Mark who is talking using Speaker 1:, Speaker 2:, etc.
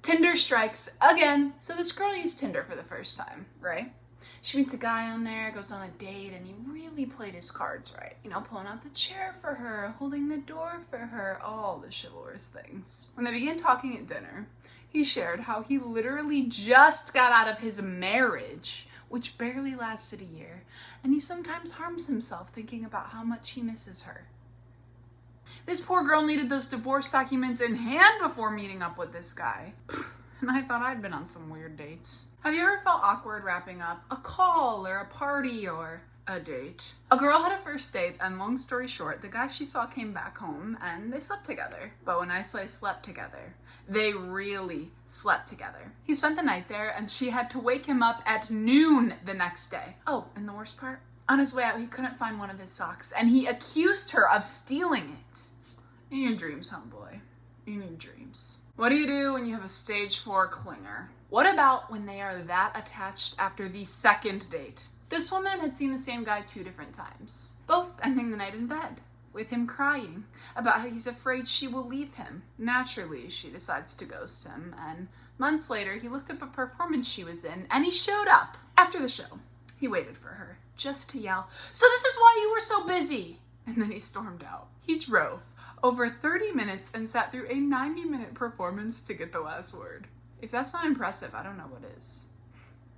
Speaker 1: Tinder strikes again. So this girl used Tinder for the first time, right? She meets a guy on there, goes on a date, and he really played his cards right. You know, pulling out the chair for her, holding the door for her, all the chivalrous things. When they began talking at dinner, he shared how he literally just got out of his marriage, which barely lasted a year, and he sometimes harms himself thinking about how much he misses her. This poor girl needed those divorce documents in hand before meeting up with this guy. And I thought I'd been on some weird dates. Have you ever felt awkward wrapping up a call or a party or a date? A girl had a first date, and long story short, the guy she saw came back home and they slept together. But when I say slept together, they really slept together. He spent the night there and she had to wake him up at noon the next day. Oh, and the worst part? On his way out, he couldn't find one of his socks and he accused her of stealing it. In your dreams, homeboy. In your dreams. What do you do when you have a stage 4 clinger? What about when they are that attached after the second date? This woman had seen the same guy 2 different times, both ending the night in bed, with him crying about how he's afraid she will leave him. Naturally, she decides to ghost him, and months later, he looked up a performance she was in, and he showed up. After the show, he waited for her, just to yell, "So this is why you were so busy!" And then he stormed out. He drove over 30 minutes and sat through a 90-minute performance to get the last word. If that's not impressive, I don't know what is.